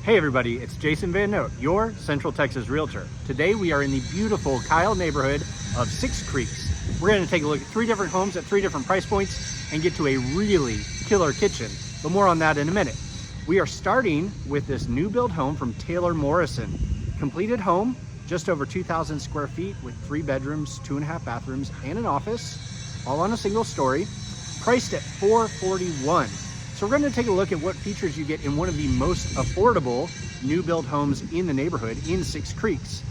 Hey everybody, it's Jason Van Note, your Central Texas Realtor. Today we are in the beautiful Kyle neighborhood of Six Creeks. We're going to take a look at 3 different homes at 3 different price points and get to a really killer kitchen, but more on that in a minute. We are starting with this new build home from Taylor Morrison. Completed home, just over 2,000 square feet with 3 bedrooms, 2.5 bathrooms, and an office, all on a single story, priced at $441,000. So we're going to take a look at what features you get in one of the most affordable new build homes in the neighborhood in Six Creeks.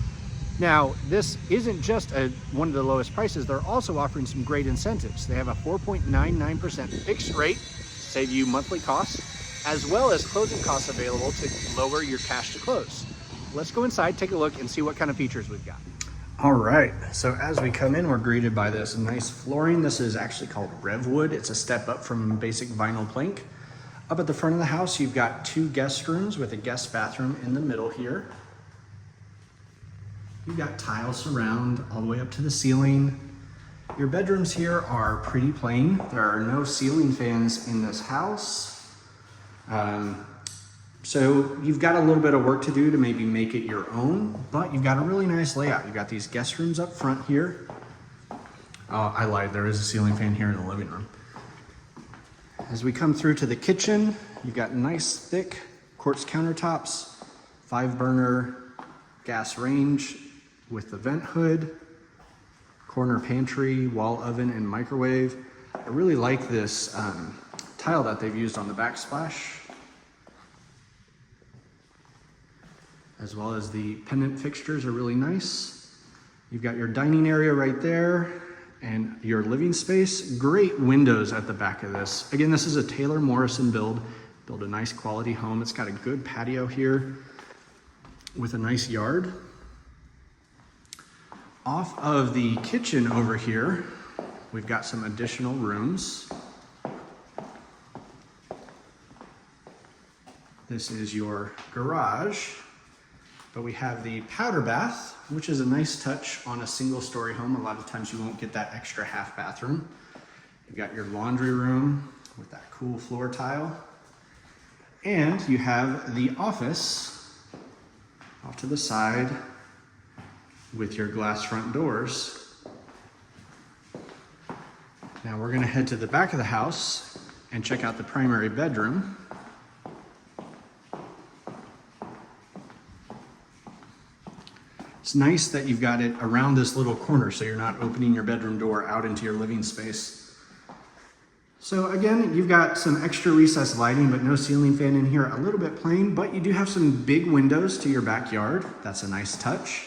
Now, this isn't just one of the lowest prices. They're also offering some great incentives. They have a 4.99% fixed rate, save you monthly costs, as well as closing costs available to lower your cash to close. Let's go inside, take a look, and see what kind of features we've got. All right, so as we come in, we're greeted by this nice flooring. This is actually called Revwood. It's a step up from basic vinyl plank. Up at the front of the house, you've got 2 guest rooms with a guest bathroom in the middle here. You've got tile surround all the way up to the ceiling. Your bedrooms here are pretty plain. There are no ceiling fans in this house. So you've got a little bit of work to do to maybe make it your own, but you've got a really nice layout. You've got these guest rooms up front here. I lied, there is a ceiling fan here in the living room. As we come through to the kitchen, you've got nice thick quartz countertops, 5-burner gas range with the vent hood, corner pantry, wall oven, and microwave. I really like this tile that they've used on the backsplash, as well as the pendant fixtures are really nice. You've got your dining area right there and your living space. Great windows at the back of this. Again, this is a Taylor Morrison build a nice quality home. It's got a good patio here with a nice yard. Off of the kitchen over here, we've got some additional rooms. This is your garage. But we have the powder bath, which is a nice touch on a single story home. A lot of times you won't get that extra half bathroom. You've got your laundry room with that cool floor tile. And you have the office off to the side with your glass front doors. Now we're gonna head to the back of the house and check out the primary bedroom. It's nice that you've got it around this little corner so you're not opening your bedroom door out into your living space. So again, you've got some extra recessed lighting, but no ceiling fan in here. A little bit plain, but you do have some big windows to your backyard. That's a nice touch.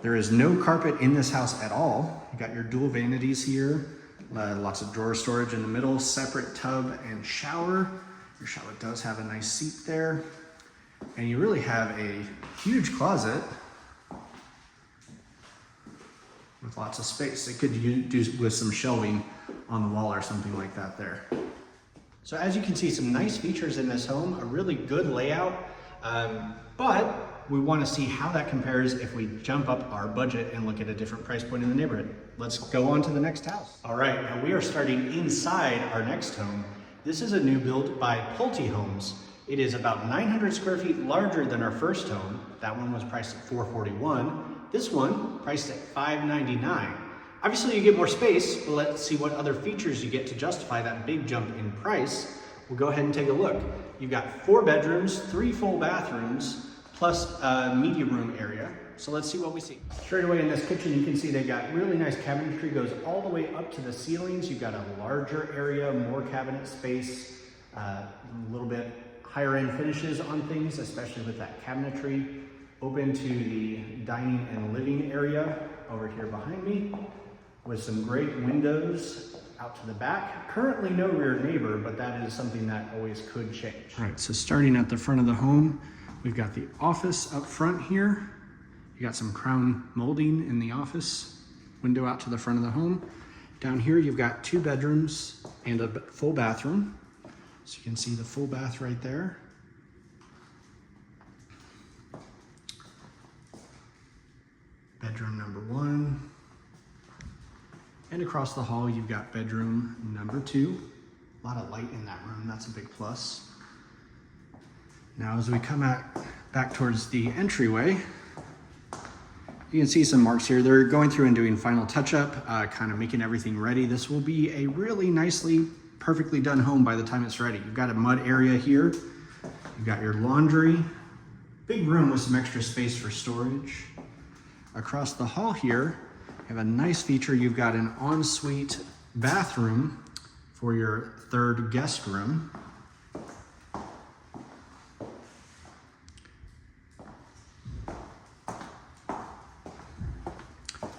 There is no carpet in this house at all. You got your dual vanities here, lots of drawer storage in the middle, separate tub and shower. Your shower does have a nice seat there. And you really have a huge closet with lots of space. It could do with some shelving on the wall or something like that there. So as you can see, some nice features in this home, a really good layout, but we want to see how that compares if we jump up our budget and look at a different price point in the neighborhood. Let's go on to the next house. All right, now we are starting inside our next home. This is a new build by Pulte Homes. It is about 900 square feet larger than our first home. That one was priced at $441,000. This one priced at $599,000. Obviously you get more space, but let's see what other features you get to justify that big jump in price. We'll go ahead and take a look. You've got 4 bedrooms, 3 full bathrooms, plus a media room area. So let's see what we see. Straight away in this kitchen, you can see they got really nice cabinetry, goes all the way up to the ceilings. You've got a larger area, more cabinet space, a little bit higher end finishes on things, especially with that cabinetry. Open to the dining and living area over here behind me with some great windows out to the back. Currently no rear neighbor, but that is something that always could change. All right, so starting at the front of the home, we've got the office up front here. You got some crown molding in the office, window out to the front of the home. Down here, you've got 2 bedrooms and a full bathroom. So you can see the full bath right there. Bedroom number 1. And across the hall, you've got bedroom number 2. A lot of light in that room, that's a big plus. Now as we come back towards the entryway, you can see some marks here. They're going through and doing final touch-up, kind of making everything ready. This will be a really nicely, perfectly done home by the time it's ready. You've got a mud area here. You've got your laundry. Big room with some extra space for storage. Across the hall here, you have a nice feature. You've got an ensuite bathroom for your third guest room.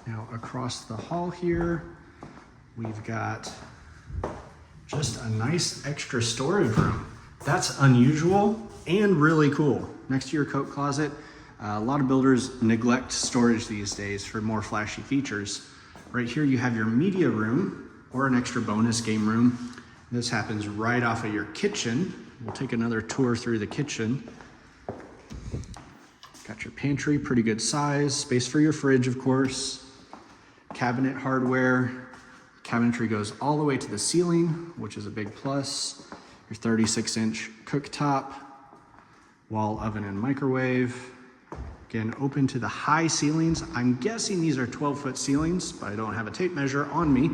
Now across the hall here, we've got just a nice extra storage room. That's unusual and really cool. Next to your coat closet, a lot of builders neglect storage these days for more flashy features. Right here you have your media room or an extra bonus game room. This happens right off of your kitchen. We'll take another tour through the kitchen. Got your pantry, pretty good size. Space for your fridge, of course. Cabinet hardware. Cabinetry goes all the way to the ceiling, which is a big plus. Your 36-inch cooktop, wall oven and microwave. Again, open to the high ceilings. I'm guessing these are 12-foot ceilings, but I don't have a tape measure on me.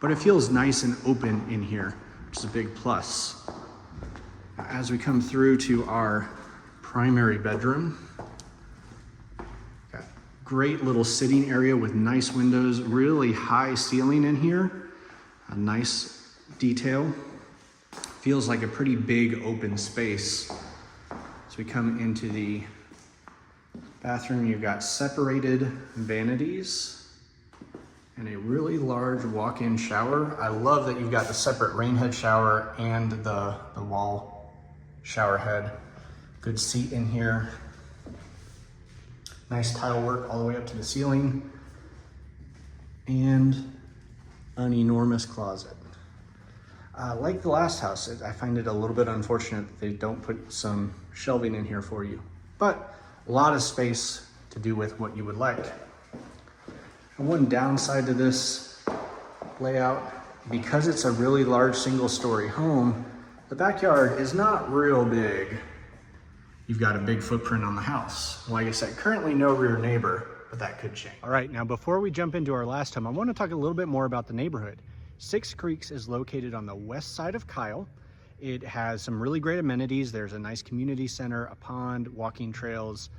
But it feels nice and open in here, which is a big plus. As we come through to our primary bedroom, got great little sitting area with nice windows, really high ceiling in here, a nice detail. Feels like a pretty big open space. As we come into the bathroom, you've got separated vanities and a really large walk-in shower. I love that you've got the separate rain head shower and the wall shower head. Good seat in here. Nice tile work all the way up to the ceiling. And an enormous closet. Like the last house, I find it a little bit unfortunate that they don't put some shelving in here for you. But a lot of space to do with what you would like. And one downside to this layout, because it's a really large single-story home, the backyard is not real big. You've got a big footprint on the house. Like I said, currently no rear neighbor, but that could change. All right, now before we jump into our last home, I want to talk a little bit more about the neighborhood. Six Creeks is located on the west side of Kyle. It has some really great amenities. There's a nice community center, a pond, walking trails,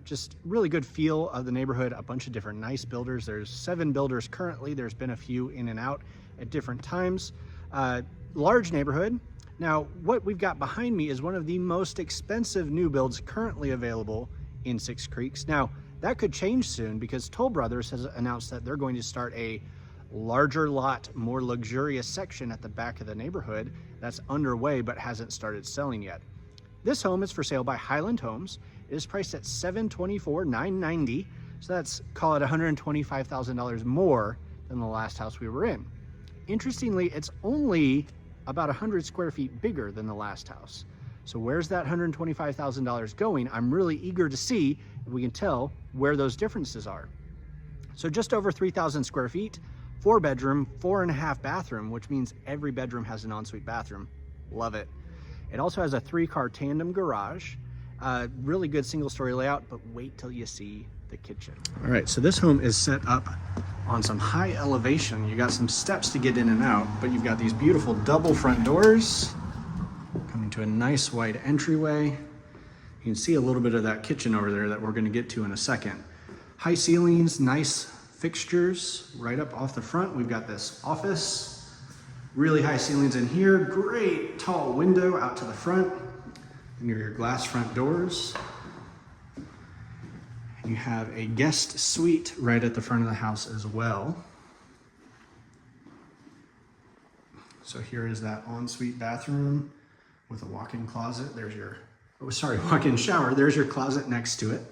just really good feel of the neighborhood. A bunch of different nice builders. There's 7 builders currently. There's been a few in and out at different times. Large neighborhood. Now, what we've got behind me is one of the most expensive new builds currently available in Six Creeks. Now, that could change soon because Toll Brothers has announced that they're going to start a larger lot, more luxurious section at the back of the neighborhood that's underway but hasn't started selling yet. This home is for sale by Highland Homes. It is priced at $724,990, so that's, call it $125,000 more than the last house we were in. Interestingly, it's only about 100 square feet bigger than the last house. So where's that $125,000 going? I'm really eager to see if we can tell where those differences are. So just over 3,000 square feet, 4-bedroom, 4.5 bathroom, which means every bedroom has an ensuite bathroom. Love it. It also has a 3-car tandem garage. Really good single-story layout, but wait till you see the kitchen. All right, so this home is set up on some high elevation. You got some steps to get in and out, but you've got these beautiful double front doors coming to a nice wide entryway. You can see a little bit of that kitchen over there that we're going to get to in a second. High ceilings, nice fixtures right up off the front. We've got this office, really high ceilings in here, great tall window out to the front, and your glass front doors. You have a guest suite right at the front of the house as well. So here is that ensuite bathroom with a walk-in closet. There's your, walk-in shower. There's your closet next to it.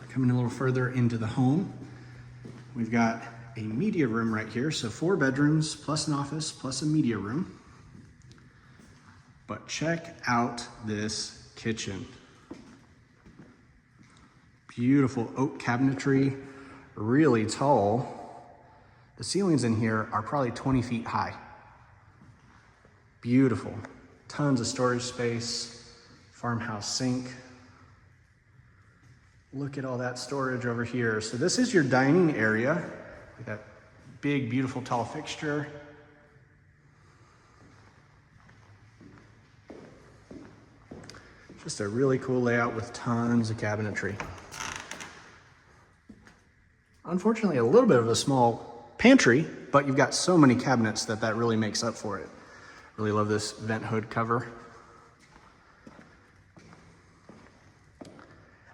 Coming a little further into the home, we've got a media room right here. So 4 bedrooms plus an office plus a media room. But check out this kitchen. Beautiful oak cabinetry, really tall. The ceilings in here are probably 20 feet high. Beautiful. Tons of storage space, farmhouse sink. Look at all that storage over here. So this is your dining area. With that big, beautiful, tall fixture. Just a really cool layout with tons of cabinetry. Unfortunately, a little bit of a small pantry, but you've got so many cabinets that really makes up for it. Really love this vent hood cover.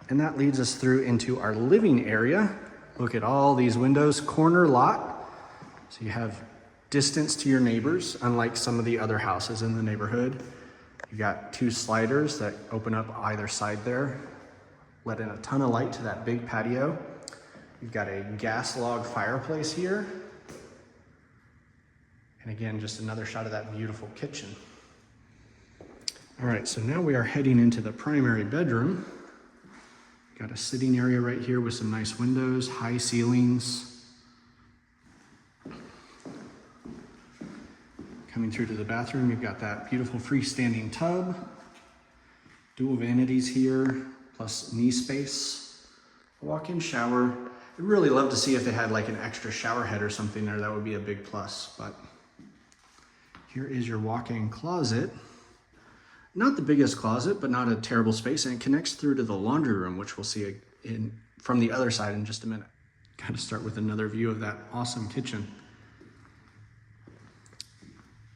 And that leads us through into our living area. Look at all these windows, corner lot. So you have distance to your neighbors, unlike some of the other houses in the neighborhood. You've got 2 sliders that open up either side there. Let in a ton of light to that big patio. You've got a gas log fireplace here. And again, just another shot of that beautiful kitchen. All right, so now we are heading into the primary bedroom. Got a sitting area right here with some nice windows, high ceilings. Coming through to the bathroom, you've got that beautiful freestanding tub, dual vanities here, plus knee space, a walk-in shower. I'd really love to see if they had like an extra shower head or something there. That would be a big plus, but here is your walk-in closet. Not the biggest closet, but not a terrible space, and it connects through to the laundry room, which we'll see from the other side in just a minute. Kind of start with another view of that awesome kitchen.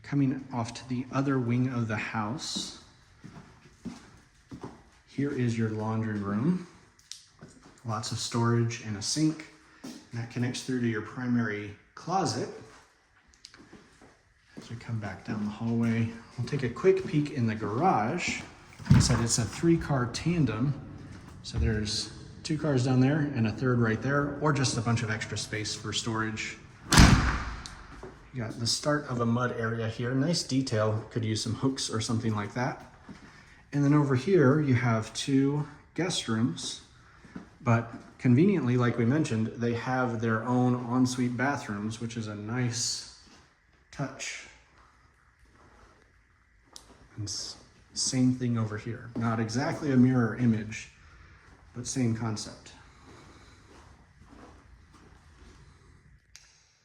Coming off to the other wing of the house, here is your laundry room. Lots of storage and a sink, and that connects through to your primary closet. As we come back down the hallway, we'll take a quick peek in the garage. Like I said, it's a 3-car tandem. So there's 2 cars down there and a third right there, or just a bunch of extra space for storage. You got the start of a mud area here. Nice detail, could use some hooks or something like that. And then over here, you have 2 guest rooms, but conveniently, like we mentioned, they have their own ensuite bathrooms, which is a nice touch. And same thing over here. Not exactly a mirror image, but same concept.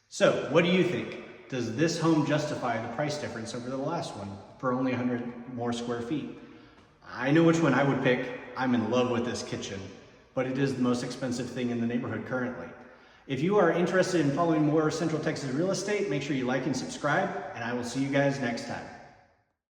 So, what do you think? Does this home justify the price difference over the last one for only 100 more square feet? I know which one I would pick. I'm in love with this kitchen, but it is the most expensive thing in the neighborhood currently. If you are interested in following more Central Texas real estate, make sure you like and subscribe, and I will see you guys next time.